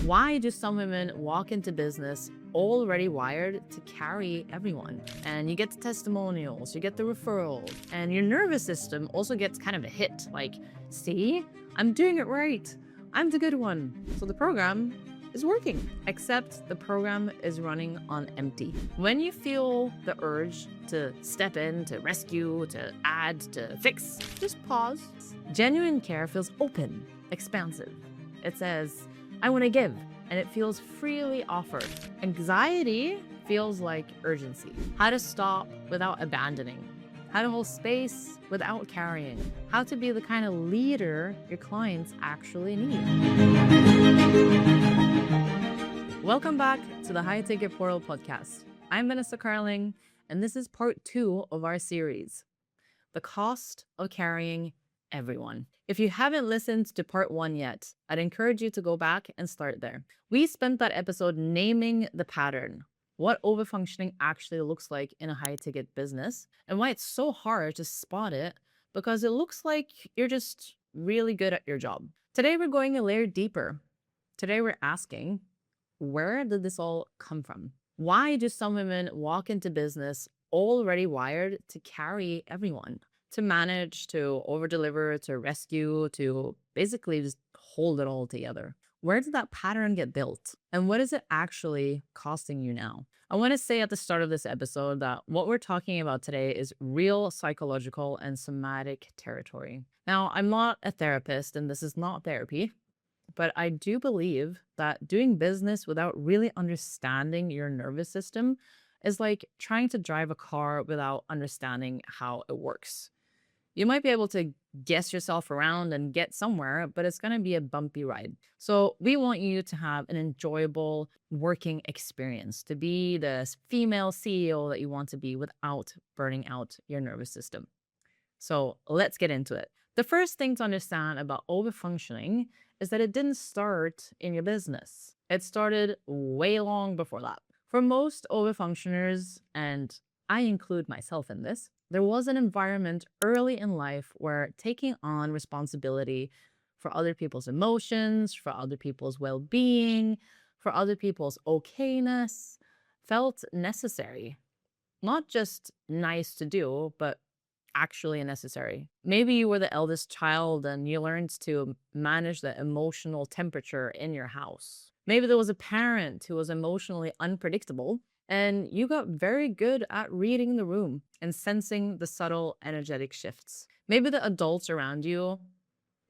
Why do some women walk into business already wired to carry everyone? And you get the testimonials, you get the referrals, and your nervous system also gets kind of a hit. Like, see, I'm doing it right. I'm the good one. So the program is working, except the program is running on empty. When you feel the urge to step in, to rescue, to add, to fix, just pause. Genuine care feels open, expansive. It says, I want to give, and it feels freely offered. Anxiety feels like urgency. How to stop without abandoning. How to hold space without carrying. How to be the kind of leader your clients actually need. Welcome back to the High Ticket Portal podcast. I'm Vanessa Carling, and this is part 2 of our series, The Cost of Carrying Everyone. If you haven't listened to part 1 yet, I'd encourage you to go back and start there. We spent that episode naming the pattern, what overfunctioning actually looks like in a high-ticket business, and why it's so hard to spot it because it looks like you're just really good at your job. Today, we're going a layer deeper. Today, we're asking, where did this all come from? Why do some women walk into business already wired to carry everyone? To manage, to over-deliver, to rescue, to basically just hold it all together. Where did that pattern get built? And what is it actually costing you now? I want to say at the start of this episode that what we're talking about today is real psychological and somatic territory. Now, I'm not a therapist and this is not therapy, but I do believe that doing business without really understanding your nervous system is like trying to drive a car without understanding how it works. You might be able to guess yourself around and get somewhere, but it's going to be a bumpy ride. So we want you to have an enjoyable working experience, to be the female CEO that you want to be without burning out your nervous system. So let's get into it. The first thing to understand about overfunctioning is that it didn't start in your business. It started way long before that. For most overfunctioners, and I include myself in this, there was an environment early in life where taking on responsibility for other people's emotions, for other people's well-being, for other people's okayness felt necessary. Not just nice to do, but actually necessary. Maybe you were the eldest child and you learned to manage the emotional temperature in your house. Maybe there was a parent who was emotionally unpredictable, and you got very good at reading the room and sensing the subtle energetic shifts. Maybe the adults around you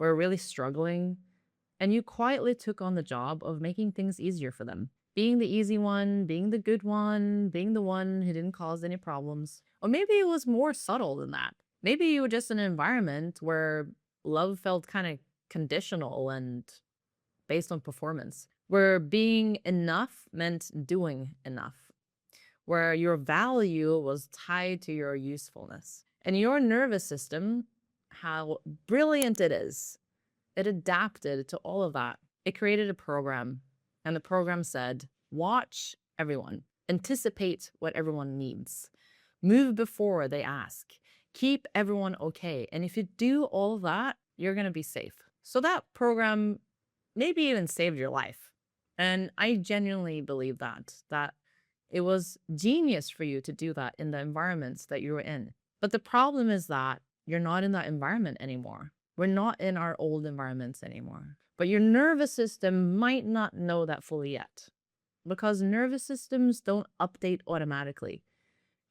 were really struggling, and you quietly took on the job of making things easier for them. Being the easy one, being the good one, being the one who didn't cause any problems. Or maybe it was more subtle than that. Maybe you were just in an environment where love felt kind of conditional and based on performance, where being enough meant doing enough, where your value was tied to your usefulness. And your nervous system, how brilliant it is, it adapted to all of that. It created a program, and the program said, watch everyone, anticipate what everyone needs, move before they ask, keep everyone okay. And if you do all of that, you're going to be safe. So that program maybe even saved your life. And I genuinely believe that it was genius for you to do that in the environments that you were in. But the problem is that you're not in that environment anymore. We're not in our old environments anymore. But your nervous system might not know that fully yet, because nervous systems don't update automatically.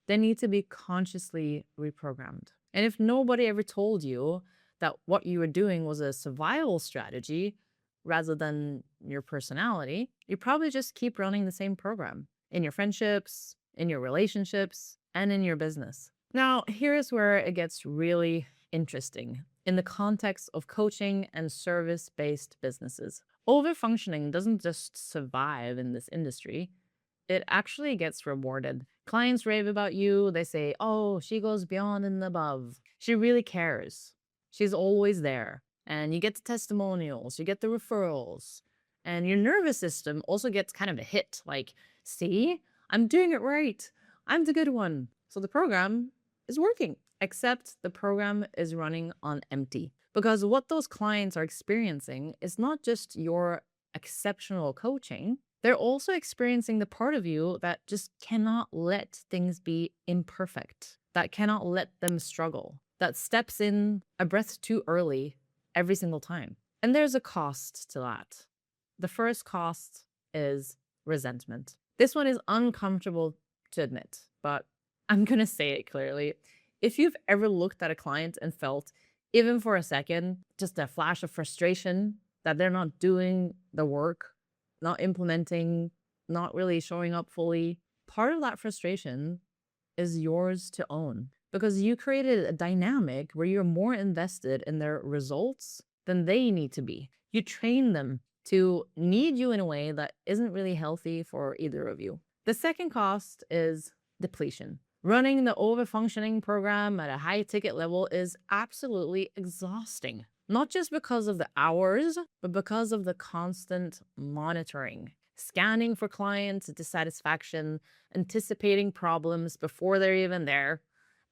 They need to be consciously reprogrammed. And if nobody ever told you that what you were doing was a survival strategy rather than your personality, you probably just keep running the same program in your friendships, in your relationships, and in your business. Now, here's where it gets really interesting in the context of coaching and service-based businesses. Overfunctioning doesn't just survive in this industry. It actually gets rewarded. Clients rave about you. They say, oh, she goes beyond and above. She really cares. She's always there. And you get the testimonials, you get the referrals, and your nervous system also gets kind of a hit. Like, see, I'm doing it right. I'm the good one. So the program is working, except the program is running on empty. Because what those clients are experiencing is not just your exceptional coaching, they're also experiencing the part of you that just cannot let things be imperfect, that cannot let them struggle, that steps in a breath too early every single time. And there's a cost to that. The first cost is resentment. This one is uncomfortable to admit, but I'm going to say it clearly. If you've ever looked at a client and felt, even for a second, just a flash of frustration that they're not doing the work, not implementing, not really showing up fully, part of that frustration is yours to own because you created a dynamic where you're more invested in their results than they need to be. You train them to need you in a way that isn't really healthy for either of you. The second cost is depletion. Running the overfunctioning program at a high ticket level is absolutely exhausting. Not just because of the hours, but because of the constant monitoring. Scanning for clients' dissatisfaction, anticipating problems before they're even there,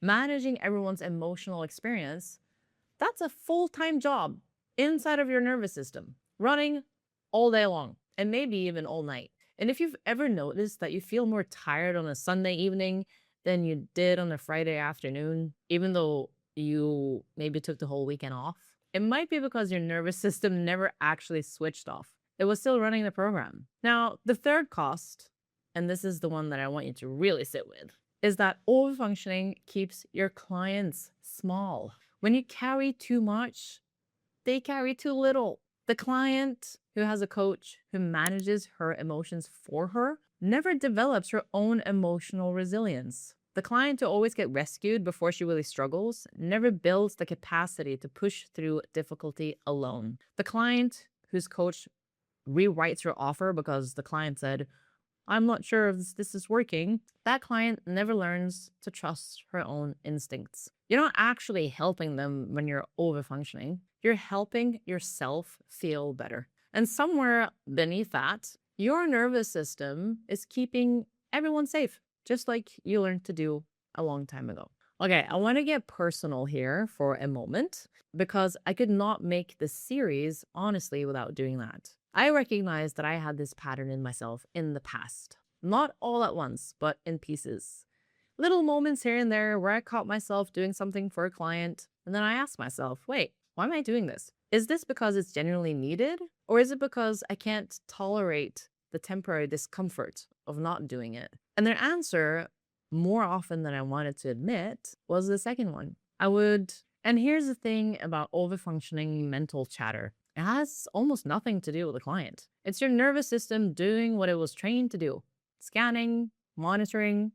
managing everyone's emotional experience. That's a full-time job inside of your nervous system, running all day long and maybe even all night. And if you've ever noticed that you feel more tired on a Sunday evening than you did on a Friday afternoon, even though you maybe took the whole weekend off, it might be because your nervous system never actually switched off. It was still running the program. Now, the third cost, and this is the one that I want you to really sit with, is that overfunctioning keeps your clients small. When you carry too much, they carry too little. The client who has a coach who manages her emotions for her never develops her own emotional resilience. The client who always gets rescued before she really struggles never builds the capacity to push through difficulty alone. The client whose coach rewrites her offer because the client said, I'm not sure if this is working, that client never learns to trust her own instincts. You're not actually helping them when you're overfunctioning. You're helping yourself feel better. And somewhere beneath that, your nervous system is keeping everyone safe, just like you learned to do a long time ago. Okay, I want to get personal here for a moment because I could not make this series honestly without doing that. I recognize that I had this pattern in myself in the past. Not all at once, but in pieces. Little moments here and there where I caught myself doing something for a client, and then I asked myself, wait, why am I doing this? Is this because it's genuinely needed? Or is it because I can't tolerate the temporary discomfort of not doing it? And their answer, more often than I wanted to admit, was the second one. And here's the thing about overfunctioning mental chatter. It has almost nothing to do with the client. It's your nervous system doing what it was trained to do. Scanning, monitoring,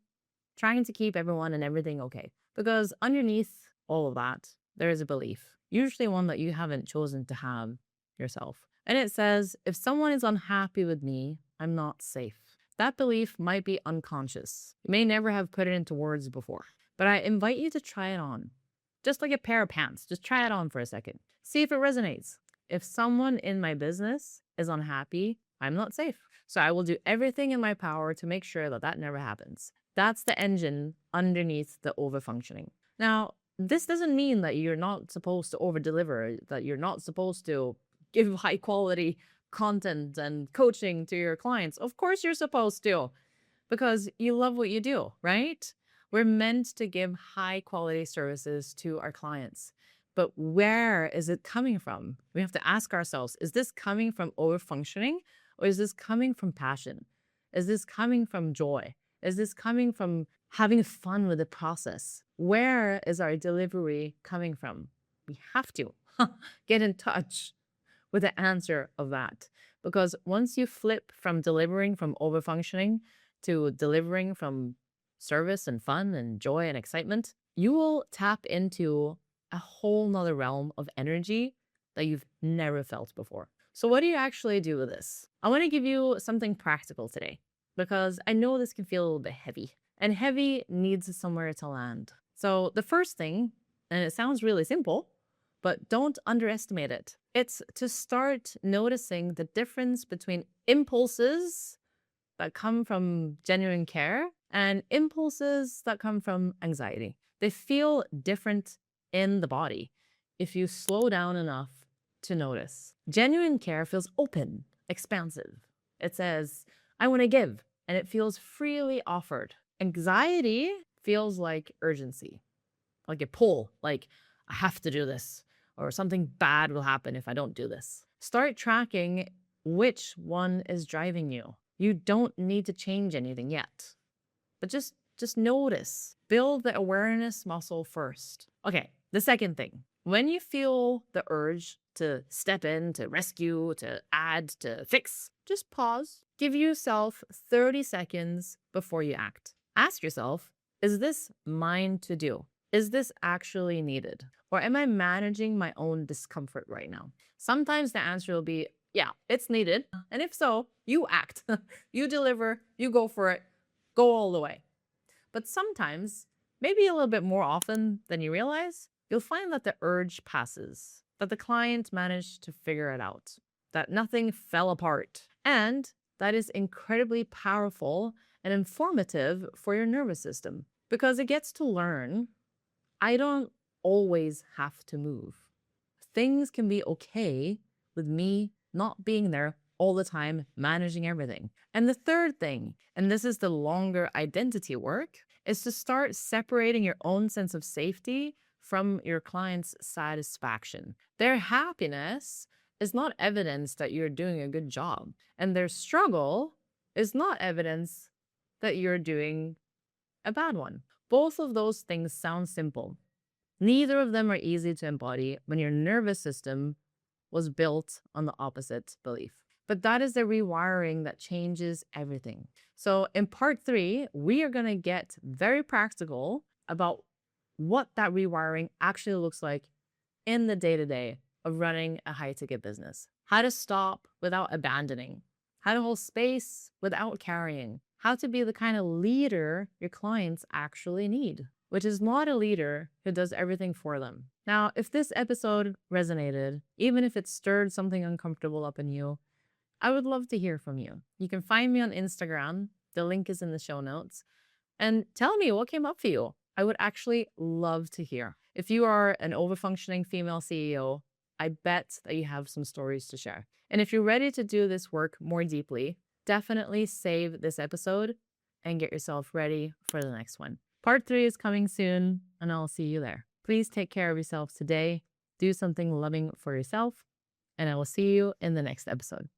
trying to keep everyone and everything okay. Because underneath all of that, there is a belief, usually one that you haven't chosen to have yourself. And it says, if someone is unhappy with me, I'm not safe. That belief might be unconscious. You may never have put it into words before, but I invite you to try it on. Just like a pair of pants, just try it on for a second. See if it resonates. If someone in my business is unhappy, I'm not safe. So I will do everything in my power to make sure that that never happens. That's the engine underneath the overfunctioning. Now, this doesn't mean that you're not supposed to overdeliver, that you're not supposed to give high quality content and coaching to your clients. Of course you're supposed to, because you love what you do, right? We're meant to give high quality services to our clients. But where is it coming from? We have to ask ourselves, is this coming from overfunctioning or is this coming from passion? Is this coming from joy? Is this coming from having fun with the process? Where is our delivery coming from? We have to get in touch with the answer of that. Because once you flip from delivering from overfunctioning to delivering from service and fun and joy and excitement, you will tap into a whole nother realm of energy that you've never felt before. So what do you actually do with this? I want to give you something practical today because I know this can feel a little bit heavy, and heavy needs somewhere to land. So the first thing, and it sounds really simple, but don't underestimate it. It's to start noticing the difference between impulses that come from genuine care and impulses that come from anxiety. They feel different in the body if you slow down enough to notice. Genuine care feels open expansive. It says, I want to give, and it feels freely offered. Anxiety feels like urgency, like a pull, like I have to do this, or something bad will happen if I don't do this. Start tracking which one is driving you. You don't need to change anything yet, but just notice. Build the awareness muscle first. Okay, the second thing, when you feel the urge to step in, to rescue, to add, to fix, just pause. Give yourself 30 seconds before you act. Ask yourself, is this mine to do? Is this actually needed? Or am I managing my own discomfort right now? Sometimes the answer will be, yeah, it's needed. And if so, you act. You deliver, you go for it, go all the way. But sometimes, maybe a little bit more often than you realize, you'll find that the urge passes, that the client managed to figure it out, that nothing fell apart. And that is incredibly powerful and informative for your nervous system because it gets to learn, I don't always have to move. Things can be okay with me not being there all the time, managing everything. And the third thing, and this is the longer identity work, is to start separating your own sense of safety from your client's satisfaction. Their happiness is not evidence that you're doing a good job, and their struggle is not evidence that you're doing a bad one. Both of those things sound simple. Neither of them are easy to embody when your nervous system was built on the opposite belief. But that is the rewiring that changes everything. So in part 3, we are going to get very practical about what that rewiring actually looks like in the day-to-day of running a high-ticket business. How to stop without abandoning. How to hold space without carrying. How to be the kind of leader your clients actually need, which is not a leader who does everything for them. Now, if this episode resonated, even if it stirred something uncomfortable up in you, I would love to hear from you. You can find me on Instagram. The link is in the show notes. And tell me what came up for you. I would actually love to hear. If you are an overfunctioning female CEO, I bet that you have some stories to share. And if you're ready to do this work more deeply, definitely save this episode and get yourself ready for the next one. Part 3 is coming soon, and I'll see you there. Please take care of yourself today. Do something loving for yourself, and I will see you in the next episode.